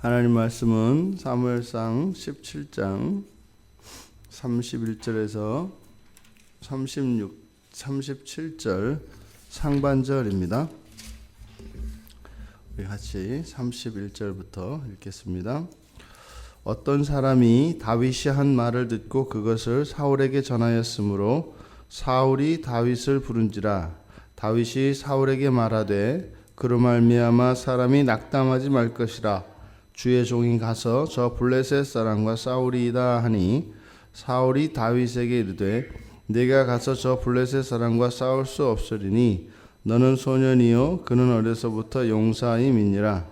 하나님 말씀은 사무엘상 17장 31절에서 37절 상반절입니다. 우리 같이 31절부터 읽겠습니다. 어떤 사람이 다윗이 한 말을 듣고 그것을 사울에게 전하였으므로 사울이 다윗을 부른지라. 다윗이 사울에게 말하되 그로 말미암아 사람이 낙담하지 말 것이라. 주의 종이 가서 저 블레셋 사람과 싸우리이다 하니 사울이 다윗에게 이르되 네가 가서 저 블레셋 사람과 싸울 수 없으리니 너는 소년이요 그는 어려서부터 용사임이니라.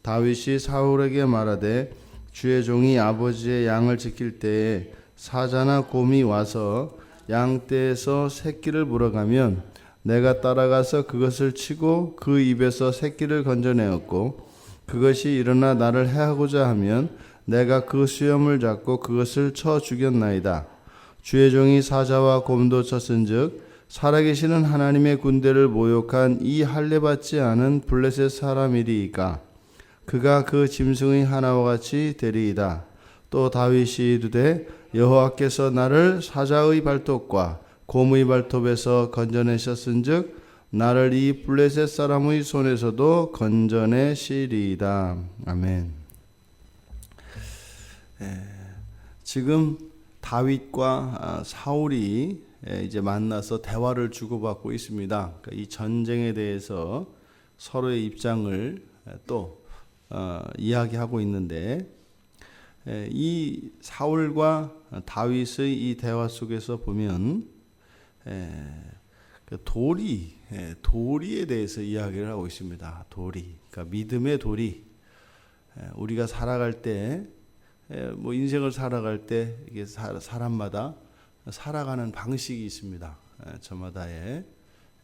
다윗이 사울에게 말하되 주의 종이 아버지의 양을 지킬 때에 사자나 곰이 와서 양떼에서 새끼를 물어가면 내가 따라가서 그것을 치고 그 입에서 새끼를 건져내었고 그것이 일어나 나를 해하고자 하면 내가 그 수염을 잡고 그것을 쳐 죽였나이다. 주의 종이 사자와 곰도 쳤은즉 살아계시는 하나님의 군대를 모욕한 이 할례받지 않은 블레셋 사람이리이까 그가 그 짐승의 하나와 같이 되리이다. 또 다윗이 이르되 여호와께서 나를 사자의 발톱과 곰의 발톱에서 건져내셨은즉 나를 이 블레셋 사람의 손에서도 건져내시리이다. 아멘. 지금 다윗과 사울이 이제 만나서 대화를 주고받고 있습니다. 그러니까 이 전쟁에 대해서 서로의 입장을 또 이야기하고 있는데 이 사울과 다윗의 이 대화 속에서 보면 도리에 대해서 이야기를 하고 있습니다. 도리, 그러니까 믿음의 도리. 우리가 살아갈 때, 뭐 인생을 살아갈 때 이게 사람마다 살아가는 방식이 있습니다. 저마다의.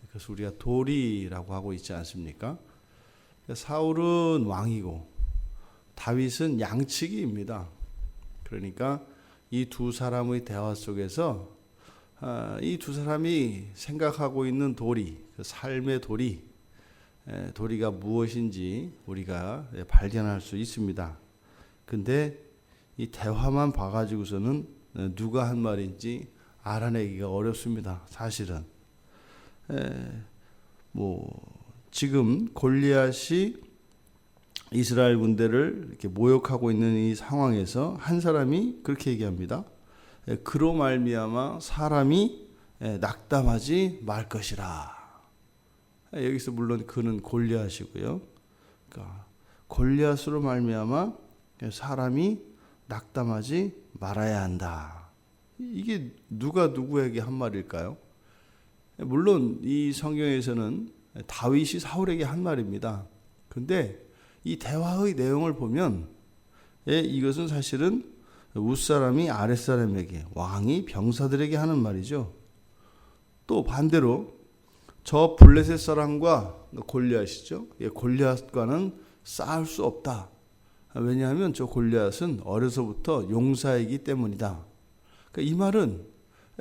그래서 우리가 도리라고 하고 있지 않습니까? 사울은 왕이고 다윗은 양치기입니다. 그러니까 이 두 사람의 대화 속에서 이 두 사람이 생각하고 있는 도리, 그 삶의 도리가 무엇인지 우리가 발견할 수 있습니다. 근데 이 대화만 봐가지고서는 누가 한 말인지 알아내기가 어렵습니다. 사실은. 지금 골리앗이 이스라엘 군대를 이렇게 모욕하고 있는 이 상황에서 한 사람이 그렇게 얘기합니다. 그로 말미암아 사람이 낙담하지 말 것이라. 여기서 물론 그는 골리앗이고요. 그러니까 골리앗으로 말미암아 사람이 낙담하지 말아야 한다. 이게 누가 누구에게 한 말일까요? 물론 이 성경에서는 다윗이 사울에게 한 말입니다. 그런데 이 대화의 내용을 보면 이것은 사실은 윗사람이 아랫사람에게, 왕이 병사들에게 하는 말이죠. 또 반대로 저 블레셋 사람과 골리앗이죠. 골리앗과는 싸울 수 없다. 왜냐하면 저 골리앗은 어려서부터 용사이기 때문이다. 그러니까 이 말은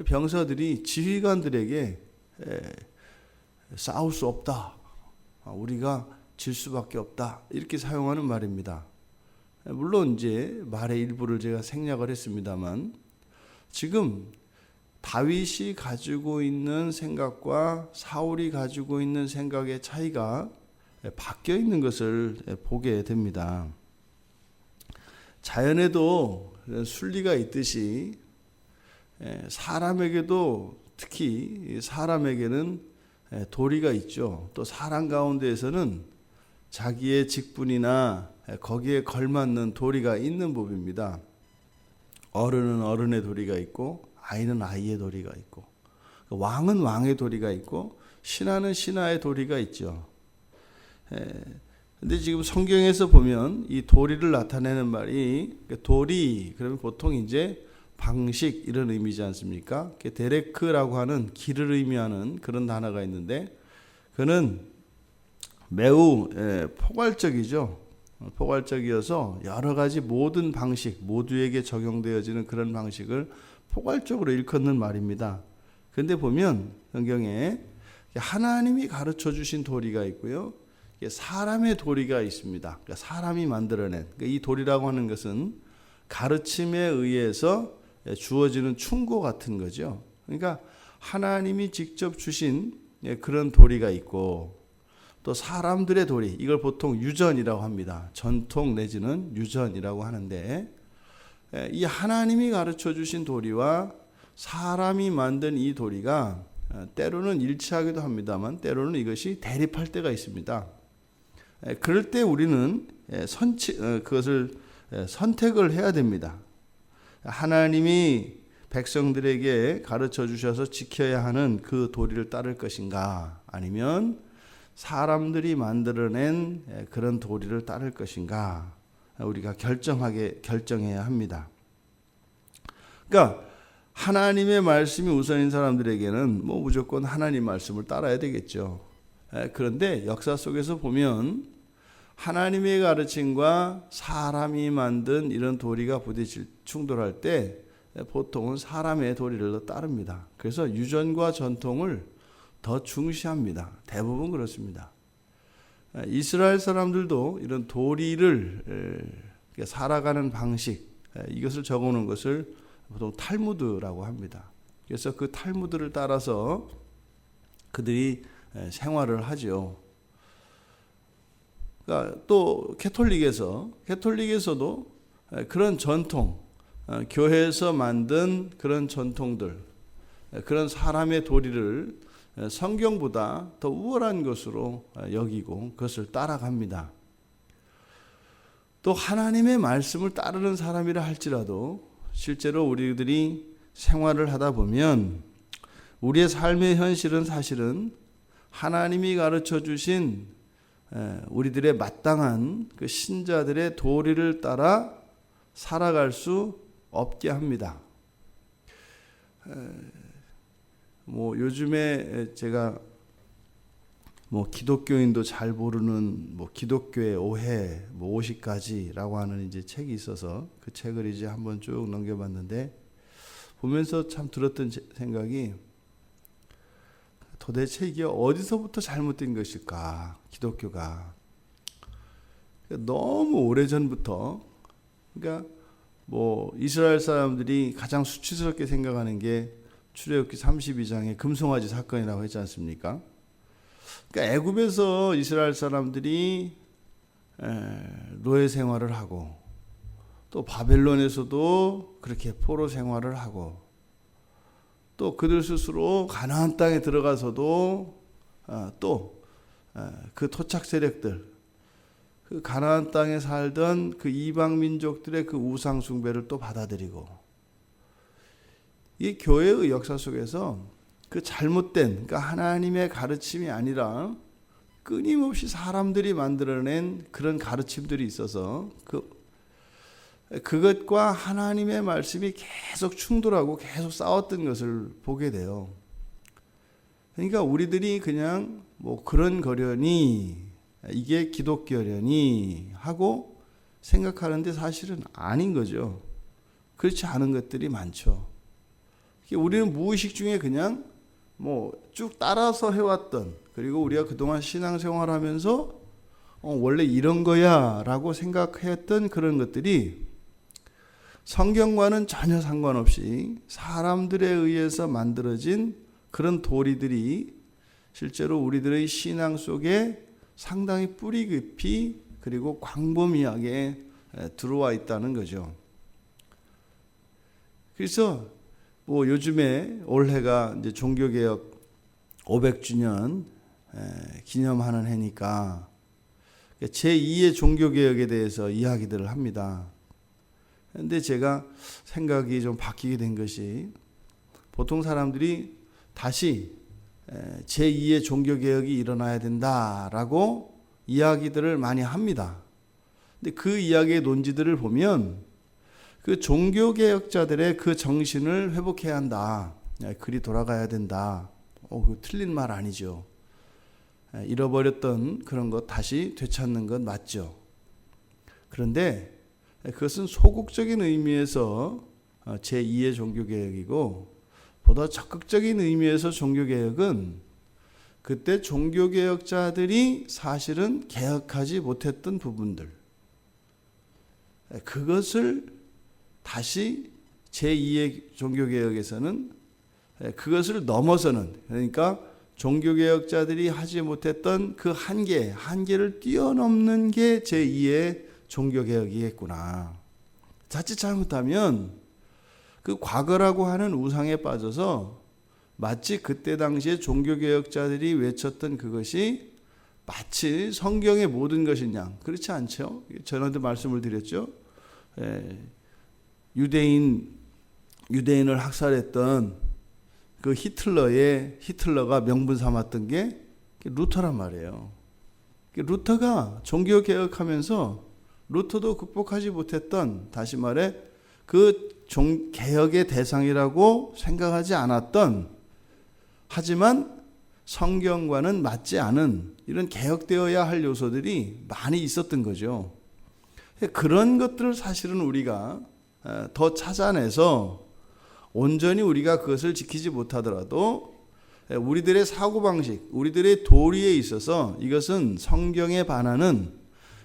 병사들이 지휘관들에게 싸울 수 없다. 우리가 질 수밖에 없다. 이렇게 사용하는 말입니다. 물론 이제 말의 일부를 제가 생략을 했습니다만 지금 다윗이 가지고 있는 생각과 사울이 가지고 있는 생각의 차이가 바뀌어 있는 것을 보게 됩니다. 자연에도 순리가 있듯이 사람에게도 특히 사람에게는 도리가 있죠. 또 사람 가운데에서는 자기의 직분이나 거기에 걸맞는 도리가 있는 법입니다. 어른은 어른의 도리가 있고 아이는 아이의 도리가 있고 왕은 왕의 도리가 있고 신하는 신하의 도리가 있죠. 근데 지금 성경에서 보면 이 도리를 나타내는 말이 도리 그러면 보통 이제 방식 이런 의미지 않습니까? 데레크라고 하는 길을 의미하는 그런 단어가 있는데 그는 매우 포괄적이죠. 포괄적이어서 여러 가지 모든 방식, 모두에게 적용되어지는 그런 방식을 포괄적으로 일컫는 말입니다. 그런데 보면 성경에 하나님이 가르쳐 주신 도리가 있고요. 사람의 도리가 있습니다. 그러니까 사람이 만들어낸 이 도리라고 하는 것은 가르침에 의해서 주어지는 충고 같은 거죠. 그러니까 하나님이 직접 주신 그런 도리가 있고 또 사람들의 도리, 이걸 보통 유전이라고 합니다. 전통 내지는 유전이라고 하는데 이 하나님이 가르쳐 주신 도리와 사람이 만든 이 도리가 때로는 일치하기도 합니다만 때로는 이것이 대립할 때가 있습니다. 그럴 때 우리는 그것을 선택을 해야 됩니다. 하나님이 백성들에게 가르쳐 주셔서 지켜야 하는 그 도리를 따를 것인가, 아니면 사람들이 만들어낸 그런 도리를 따를 것인가, 우리가 결정해야 합니다. 그러니까 하나님의 말씀이 우선인 사람들에게는 무조건 하나님 말씀을 따라야 되겠죠. 그런데 역사 속에서 보면 하나님의 가르침과 사람이 만든 이런 도리가 부딪힐 충돌할 때 보통은 사람의 도리를 따릅니다. 그래서 유전과 전통을 더 중시합니다. 대부분 그렇습니다. 이스라엘 사람들도 이런 도리를 살아가는 방식, 이것을 적어놓은 것을 보통 탈무드라고 합니다. 그래서 그 탈무드를 따라서 그들이 생활을 하죠. 그러니까 또 캐톨릭에서도 그런 전통, 교회에서 만든 그런 전통들, 그런 사람의 도리를 성경보다 더 우월한 것으로 여기고 그것을 따라갑니다. 또 하나님의 말씀을 따르는 사람이라 할지라도 실제로 우리들이 생활을 하다 보면 우리의 삶의 현실은 사실은 하나님이 가르쳐 주신 우리들의 마땅한 그 신자들의 도리를 따라 살아갈 수 없게 합니다. 요즘에 제가 기독교인도 잘 모르는 기독교의 오해 50가지라고 하는 이제 책이 있어서 그 책을 이제 한번 쭉 넘겨봤는데 보면서 참 들었던 생각이, 도대체 이게 어디서부터 잘못된 것일까? 기독교가 너무 오래전부터, 그러니까 이스라엘 사람들이 가장 수치스럽게 생각하는 게 출애굽기 32장의 금송아지 사건이라고 했지 않습니까? 그러니까 애굽에서 이스라엘 사람들이 노예 생활을 하고 또 바벨론에서도 그렇게 포로 생활을 하고 또 그들 스스로 가나안 땅에 들어가서도 또 그 토착 세력들, 그 가나안 땅에 살던 그 이방 민족들의 그 우상 숭배를 또 받아들이고, 이 교회의 역사 속에서 그 잘못된, 그러니까 하나님의 가르침이 아니라 끊임없이 사람들이 만들어낸 그런 가르침들이 있어서 그것과 하나님의 말씀이 계속 충돌하고 계속 싸웠던 것을 보게 돼요. 그러니까 우리들이 그냥 그런 거려니, 이게 기독교려니 하고 생각하는데 사실은 아닌 거죠. 그렇지 않은 것들이 많죠. 우리는 무의식 중에 그냥 쭉 따라서 해왔던, 그리고 우리가 그동안 신앙생활하면서 원래 이런 거야 라고 생각했던 그런 것들이 성경과는 전혀 상관없이 사람들에 의해서 만들어진 그런 도리들이 실제로 우리들의 신앙 속에 상당히 뿌리 깊이 그리고 광범위하게 들어와 있다는 거죠. 그래서 요즘에 올해가 이제 종교개혁 500주년 기념하는 해니까 제2의 종교개혁에 대해서 이야기들을 합니다. 그런데 제가 생각이 좀 바뀌게 된 것이, 보통 사람들이 다시 제2의 종교개혁이 일어나야 된다라고 이야기들을 많이 합니다. 근데 그 이야기의 논지들을 보면 그 종교개혁자들의 그 정신을 회복해야 한다. 글이 돌아가야 된다. 그거 틀린 말 아니죠. 잃어버렸던 그런 것 다시 되찾는 건 맞죠. 그런데 그것은 소극적인 의미에서 제2의 종교개혁이고, 보다 적극적인 의미에서 종교개혁은 그때 종교개혁자들이 사실은 개혁하지 못했던 부분들, 그것을 다시 제2의 종교개혁에서는 그것을 넘어서는, 그러니까 종교개혁자들이 하지 못했던 그 한계를 뛰어넘는 게 제2의 종교개혁이겠구나. 자칫 잘못하면 그 과거라고 하는 우상에 빠져서 마치 그때 당시에 종교개혁자들이 외쳤던 그것이 마치 성경의 모든 것인 양, 그렇지 않죠? 전에도 말씀을 드렸죠. 유대인을 학살했던 그 히틀러가 명분 삼았던 게 루터란 말이에요. 루터가 종교개혁하면서 루터도 극복하지 못했던, 다시 말해 그 개혁의 대상이라고 생각하지 않았던, 하지만 성경과는 맞지 않은 이런 개혁되어야 할 요소들이 많이 있었던 거죠. 그런 것들을 사실은 우리가 더 찾아내서 온전히 우리가 그것을 지키지 못하더라도 우리들의 사고방식, 우리들의 도리에 있어서 이것은 성경에 반하는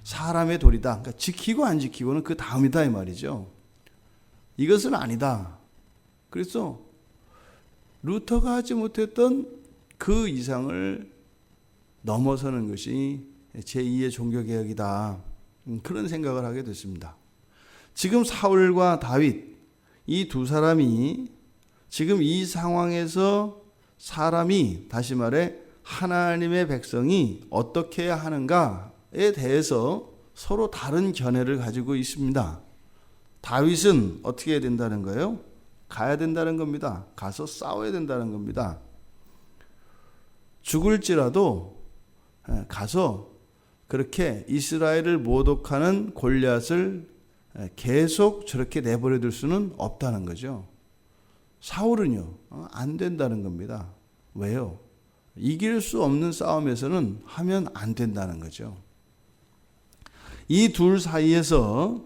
사람의 도리다. 그러니까 지키고 안 지키고는 그 다음이다 이 말이죠. 이것은 아니다. 그래서 루터가 하지 못했던 그 이상을 넘어서는 것이 제2의 종교개혁이다. 그런 생각을 하게 됐습니다. 지금 사울과 다윗, 이 두 사람이 지금 이 상황에서 사람이, 다시 말해 하나님의 백성이 어떻게 해야 하는가에 대해서 서로 다른 견해를 가지고 있습니다. 다윗은 어떻게 해야 된다는 거예요? 가야 된다는 겁니다. 가서 싸워야 된다는 겁니다. 죽을지라도 가서 그렇게 이스라엘을 모독하는 골리앗을 계속 저렇게 내버려 둘 수는 없다는 거죠. 사울은요, 안 된다는 겁니다. 왜요? 이길 수 없는 싸움에서는 하면 안 된다는 거죠. 이 둘 사이에서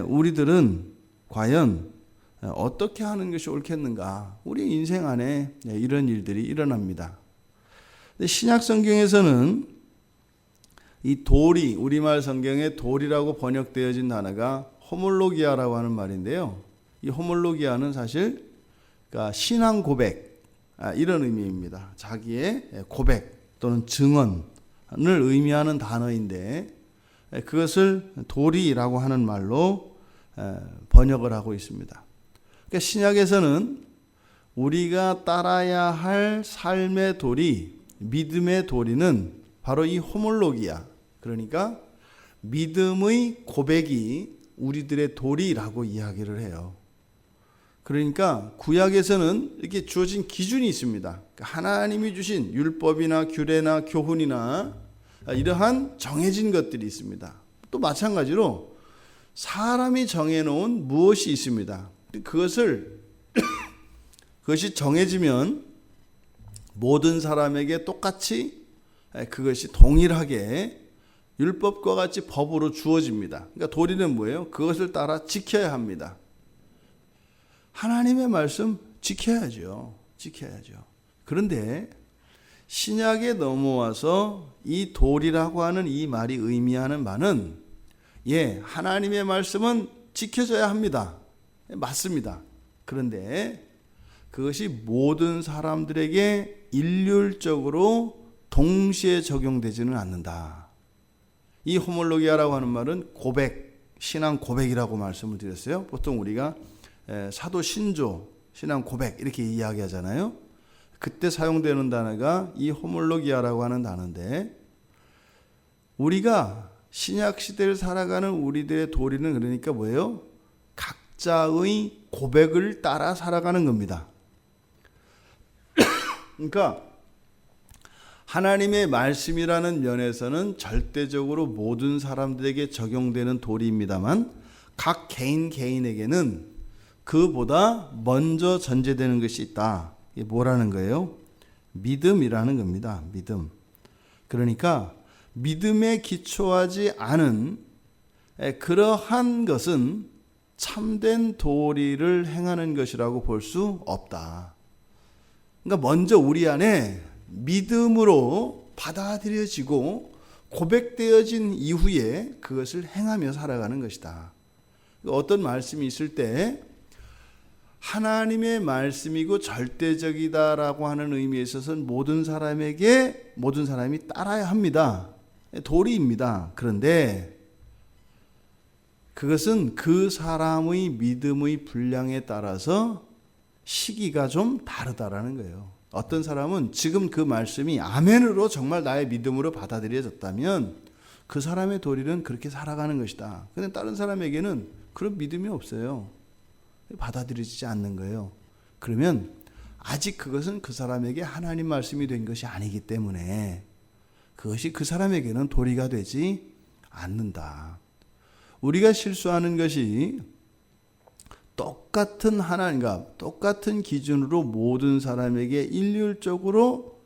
우리들은 과연 어떻게 하는 것이 옳겠는가? 우리 인생 안에 이런 일들이 일어납니다. 신약 성경에서는 이 돌이, 우리말 성경에 돌이라고 번역되어진 단어가 호몰로기아라고 하는 말인데요. 이 호몰로기아는 사실 그러니까 신앙 고백, 이런 의미입니다. 자기의 고백 또는 증언을 의미하는 단어인데 그것을 돌이라고 하는 말로 번역을 하고 있습니다. 그러니까 신약에서는 우리가 따라야 할 삶의 도리, 믿음의 도리는 바로 이 호몰로기아, 그러니까 믿음의 고백이 우리들의 도리라고 이야기를 해요. 그러니까 구약에서는 이렇게 주어진 기준이 있습니다. 그러니까 하나님이 주신 율법이나 규례나 교훈이나 이러한 정해진 것들이 있습니다. 또 마찬가지로 사람이 정해놓은 무엇이 있습니다. 그것이 정해지면 모든 사람에게 똑같이 그것이 동일하게 율법과 같이 법으로 주어집니다. 그러니까 도리는 뭐예요? 그것을 따라 지켜야 합니다. 하나님의 말씀 지켜야죠. 그런데 신약에 넘어와서 이 도리라고 하는 이 말이 의미하는 바는 하나님의 말씀은 지켜져야 합니다. 맞습니다. 그런데 그것이 모든 사람들에게 일률적으로 동시에 적용되지는 않는다. 이 호몰로기아라고 하는 말은 고백, 신앙 고백이라고 말씀을 드렸어요. 보통 우리가 사도 신조, 신앙 고백 이렇게 이야기하잖아요. 그때 사용되는 단어가 이 호몰로기아라고 하는 단어인데, 우리가 신약 시대를 살아가는 우리들의 도리는 그러니까 뭐예요? 각자의 고백을 따라 살아가는 겁니다. 그러니까 하나님의 말씀이라는 면에서는 절대적으로 모든 사람들에게 적용되는 도리입니다만 각 개인에게는 그보다 먼저 전제되는 것이 있다. 이게 뭐라는 거예요? 믿음이라는 겁니다. 믿음. 그러니까 믿음에 기초하지 않은 그러한 것은 참된 도리를 행하는 것이라고 볼 수 없다. 그러니까 먼저 우리 안에 믿음으로 받아들여지고 고백되어진 이후에 그것을 행하며 살아가는 것이다. 어떤 말씀이 있을 때 하나님의 말씀이고 절대적이다라고 하는 의미에 있어서는 모든 사람이 따라야 합니다. 도리입니다. 그런데 그것은 그 사람의 믿음의 분량에 따라서 시기가 좀 다르다라는 거예요. 어떤 사람은 지금 그 말씀이 아멘으로 정말 나의 믿음으로 받아들여졌다면 그 사람의 도리는 그렇게 살아가는 것이다. 그런데 다른 사람에게는 그런 믿음이 없어요. 받아들여지지 않는 거예요. 그러면 아직 그것은 그 사람에게 하나님 말씀이 된 것이 아니기 때문에 그것이 그 사람에게는 도리가 되지 않는다. 우리가 실수하는 것이 똑같은 하나님과 똑같은 기준으로 모든 사람에게 일률적으로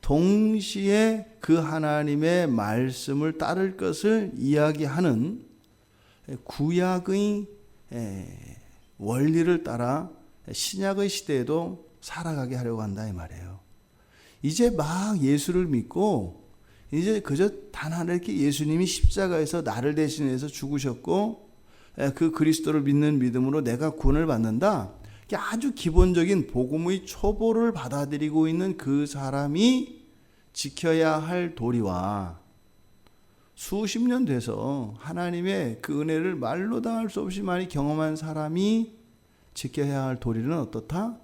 동시에 그 하나님의 말씀을 따를 것을 이야기하는 구약의 원리를 따라 신약의 시대에도 살아가게 하려고 한다 이 말이에요. 이제 막 예수를 믿고 이제 그저 단 하나 이렇게 예수님이 십자가에서 나를 대신해서 죽으셨고 그 그리스도를 믿는 믿음으로 내가 구원을 받는다. 아주 기본적인 복음의 초보를 받아들이고 있는 그 사람이 지켜야 할 도리와 수십 년 돼서 하나님의 그 은혜를 말로 당할 수 없이 많이 경험한 사람이 지켜야 할 도리는 어떻다?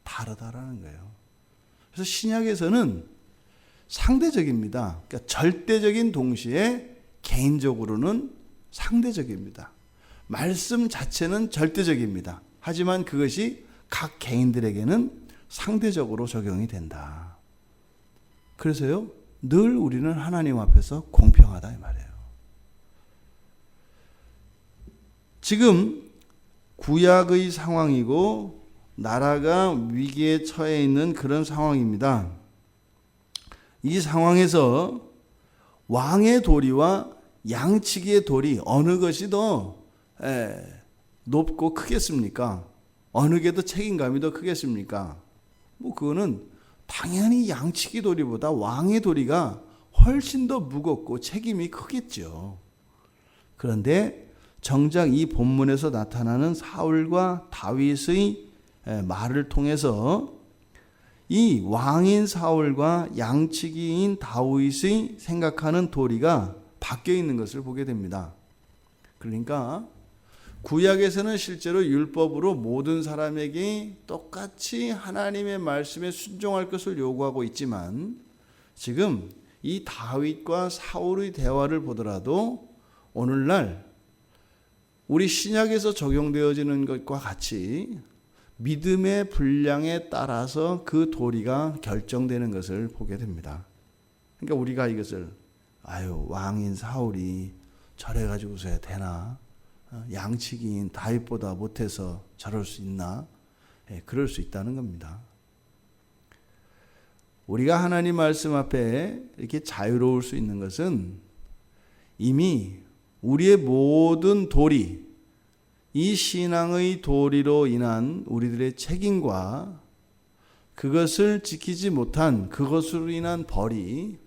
다르다라는 거예요. 그래서 신약에서는 상대적입니다. 그러니까 절대적인 동시에 개인적으로는 상대적입니다. 말씀 자체는 절대적입니다. 하지만 그것이 각 개인들에게는 상대적으로 적용이 된다. 그래서요, 늘 우리는 하나님 앞에서 공평하다 이 말이에요. 지금 구약의 상황이고 나라가 위기에 처해 있는 그런 상황입니다. 이 상황에서 왕의 도리와 양치기의 도리 어느 것이 더 높고 크겠습니까? 어느 게 더 책임감이 더 크겠습니까? 그거는 당연히 양치기 도리보다 왕의 도리가 훨씬 더 무겁고 책임이 크겠죠. 그런데 정작 이 본문에서 나타나는 사울과 다윗의 말을 통해서 이 왕인 사울과 양치기인 다윗의 생각하는 도리가 바뀌어 있는 것을 보게 됩니다. 그러니까 구약에서는 실제로 율법으로 모든 사람에게 똑같이 하나님의 말씀에 순종할 것을 요구하고 있지만 지금 이 다윗과 사울의 대화를 보더라도 오늘날 우리 신약에서 적용되어지는 것과 같이 믿음의 분량에 따라서 그 도리가 결정되는 것을 보게 됩니다. 그러니까 우리가 이것을 왕인 사울이 저래가지고서야 되나? 양치기인 다윗보다 못해서 저럴 수 있나? 그럴 수 있다는 겁니다. 우리가 하나님 말씀 앞에 이렇게 자유로울 수 있는 것은 이미 우리의 모든 도리, 이 신앙의 도리로 인한 우리들의 책임과 그것을 지키지 못한 그것으로 인한 벌이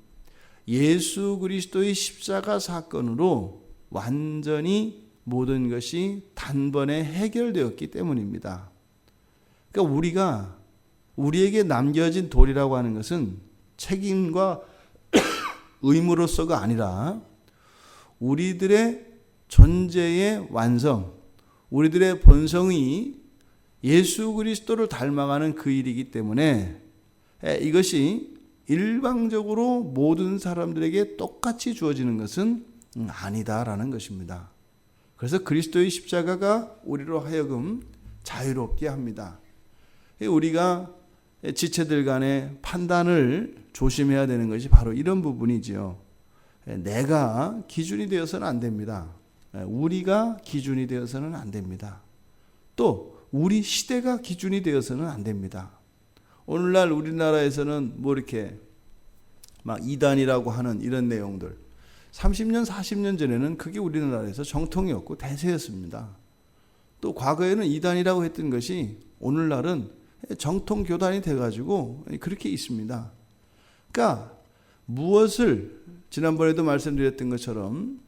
예수 그리스도의 십자가 사건으로 완전히 모든 것이 단번에 해결되었기 때문입니다. 그러니까 우리에게 남겨진 도리라고 하는 것은 책임과 의무로서가 아니라 우리들의 존재의 완성, 우리들의 본성이 예수 그리스도를 닮아가는 그 일이기 때문에 이것이 일방적으로 모든 사람들에게 똑같이 주어지는 것은 아니다라는 것입니다. 그래서 그리스도의 십자가가 우리로 하여금 자유롭게 합니다. 우리가 지체들 간의 판단을 조심해야 되는 것이 바로 이런 부분이지요. 내가 기준이 되어서는 안 됩니다. 우리가 기준이 되어서는 안 됩니다. 또 우리 시대가 기준이 되어서는 안 됩니다. 오늘날 우리나라에서는 이렇게 막 이단이라고 하는 이런 내용들 30년, 40년 전에는 그게 우리나라에서 정통이었고 대세였습니다. 또 과거에는 이단이라고 했던 것이 오늘날은 정통 교단이 돼가지고 그렇게 있습니다. 그러니까 무엇을 지난번에도 말씀드렸던 것처럼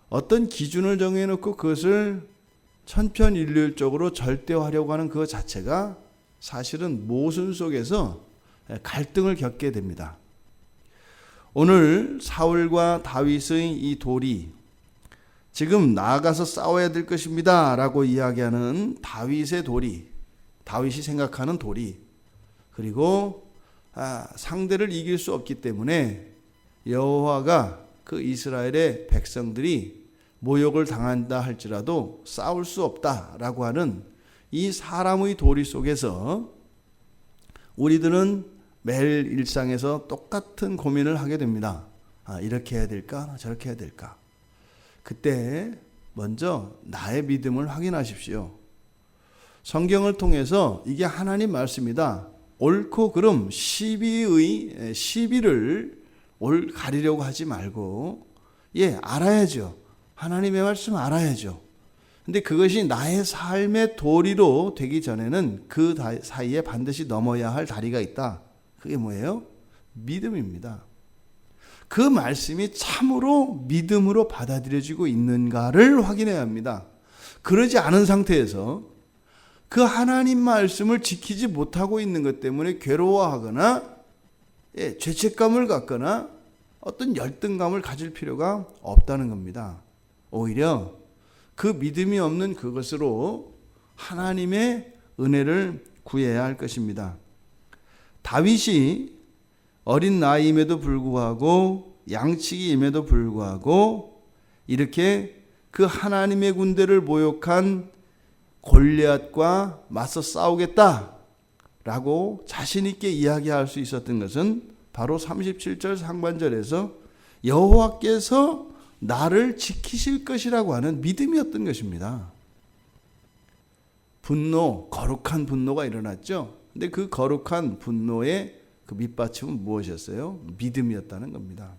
어떤 기준을 정해놓고 그것을 천편일률적으로 절대화하려고 하는 그 자체가 사실은 모순 속에서 갈등을 겪게 됩니다. 오늘 사울과 다윗의 이 돌이 지금 나아가서 싸워야 될 것입니다 라고 이야기하는 다윗의 돌이, 다윗이 생각하는 돌이, 그리고 상대를 이길 수 없기 때문에 여호와가 그 이스라엘의 백성들이 모욕을 당한다 할지라도 싸울 수 없다라고 하는 이 사람의 도리 속에서 우리들은 매일 일상에서 똑같은 고민을 하게 됩니다. 이렇게 해야 될까? 저렇게 해야 될까? 그때 먼저 나의 믿음을 확인하십시오. 성경을 통해서 이게 하나님 말씀이다. 옳고 그름 시비를 가리려고 하지 말고 알아야죠. 하나님의 말씀 알아야죠. 근데 그것이 나의 삶의 도리로 되기 전에는 그 사이에 반드시 넘어야 할 다리가 있다. 그게 뭐예요? 믿음입니다. 그 말씀이 참으로 믿음으로 받아들여지고 있는가를 확인해야 합니다. 그러지 않은 상태에서 그 하나님 말씀을 지키지 못하고 있는 것 때문에 괴로워하거나 죄책감을 갖거나 어떤 열등감을 가질 필요가 없다는 겁니다. 오히려 그 믿음이 없는 그것으로 하나님의 은혜를 구해야 할 것입니다. 다윗이 어린 나이임에도 불구하고 양치기임에도 불구하고 이렇게 그 하나님의 군대를 모욕한 골리앗과 맞서 싸우겠다라고 자신 있게 이야기할 수 있었던 것은 바로 37절 상반절에서 여호와께서 나를 지키실 것이라고 하는 믿음이었던 것입니다. 거룩한 분노가 일어났죠. 근데 그 거룩한 분노의 그 밑받침은 무엇이었어요? 믿음이었다는 겁니다.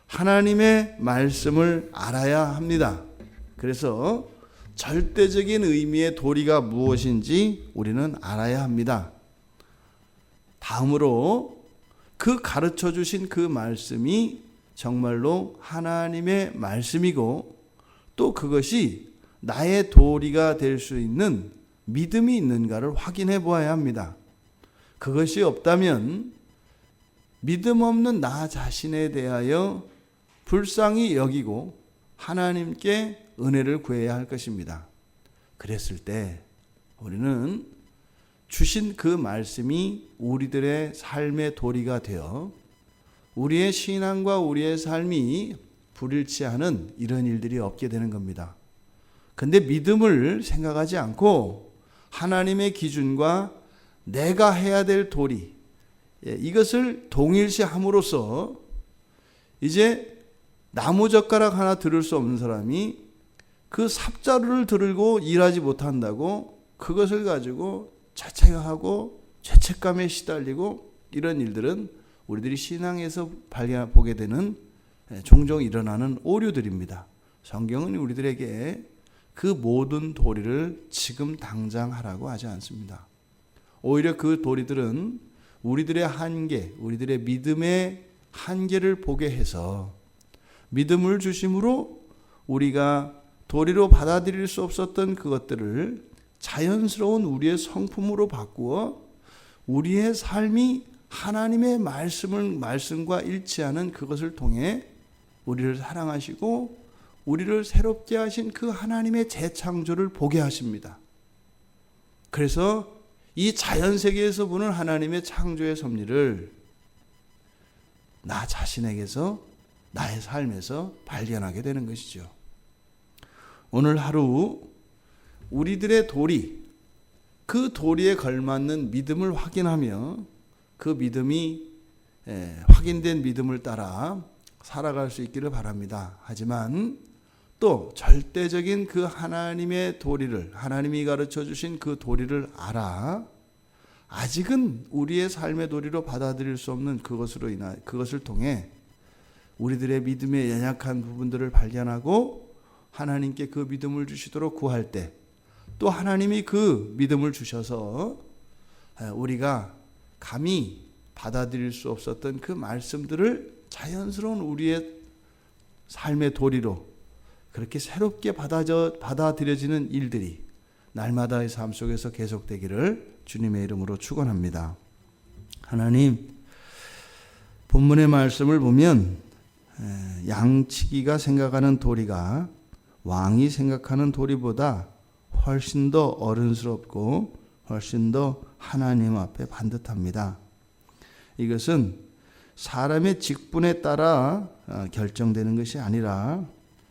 하나님의 말씀을 알아야 합니다. 그래서 절대적인 의미의 도리가 무엇인지 우리는 알아야 합니다. 다음으로 그 가르쳐 주신 그 말씀이 정말로 하나님의 말씀이고 또 그것이 나의 도리가 될 수 있는 믿음이 있는가를 확인해 보아야 합니다. 그것이 없다면 믿음 없는 나 자신에 대하여 불쌍히 여기고 하나님께 은혜를 구해야 할 것입니다. 그랬을 때 우리는 주신 그 말씀이 우리들의 삶의 도리가 되어 우리의 신앙과 우리의 삶이 불일치하는 이런 일들이 없게 되는 겁니다. 근데 믿음을 생각하지 않고 하나님의 기준과 내가 해야 될 도리, 이것을 동일시함으로써 이제 나무젓가락 하나 들을 수 없는 사람이 그 삽자루를 들고 일하지 못한다고 그것을 가지고 자책하고 죄책감에 시달리고 이런 일들은 우리들이 신앙에서 보게 되는 종종 일어나는 오류들입니다. 성경은 우리들에게 그 모든 도리를 지금 당장 하라고 하지 않습니다. 오히려 그 도리들은 우리들의 한계, 우리들의 믿음의 한계를 보게 해서 믿음을 주심으로 우리가 도리로 받아들일 수 없었던 그것들을 자연스러운 우리의 성품으로 바꾸어 우리의 삶이 하나님의 말씀과 일치하는 그것을 통해 우리를 사랑하시고 우리를 새롭게 하신 그 하나님의 재창조를 보게 하십니다. 그래서 이 자연세계에서 보는 하나님의 창조의 섭리를 나 자신에게서 나의 삶에서 발견하게 되는 것이죠. 오늘 하루 우리들의 도리, 그 도리에 걸맞는 믿음을 확인하며 그 믿음이 확인된 믿음을 따라 살아갈 수 있기를 바랍니다. 하지만 또 절대적인 그 하나님의 도리를, 하나님이 가르쳐 주신 그 도리를 알아 아직은 우리의 삶의 도리로 받아들일 수 없는 그것을 통해 우리들의 믿음의 연약한 부분들을 발견하고 하나님께 그 믿음을 주시도록 구할 때 또 하나님이 그 믿음을 주셔서 우리가 감히 받아들일 수 없었던 그 말씀들을 자연스러운 우리의 삶의 도리로 그렇게 새롭게 받아들여지는 일들이 날마다의 삶 속에서 계속되기를 주님의 이름으로 축원합니다. 하나님, 본문의 말씀을 보면 양치기가 생각하는 도리가 왕이 생각하는 도리보다 훨씬 더 어른스럽고 훨씬 더 하나님 앞에 반듯합니다. 이것은 사람의 직분에 따라 결정되는 것이 아니라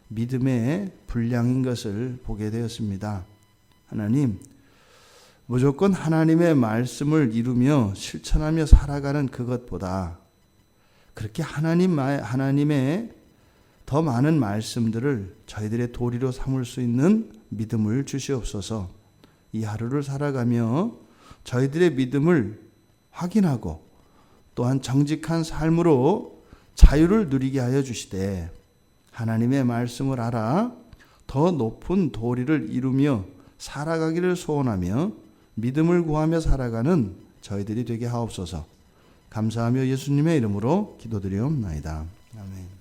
믿음의 분량인 것을 보게 되었습니다. 하나님, 무조건 하나님의 말씀을 이루며 실천하며 살아가는 그것보다 그렇게 하나님의 더 많은 말씀들을 저희들의 도리로 삼을 수 있는 믿음을 주시옵소서. 이 하루를 살아가며 저희들의 믿음을 확인하고 또한 정직한 삶으로 자유를 누리게 하여 주시되 하나님의 말씀을 알아 더 높은 도리를 이루며 살아가기를 소원하며 믿음을 구하며 살아가는 저희들이 되게 하옵소서. 감사하며 예수님의 이름으로 기도드리옵나이다. 아멘.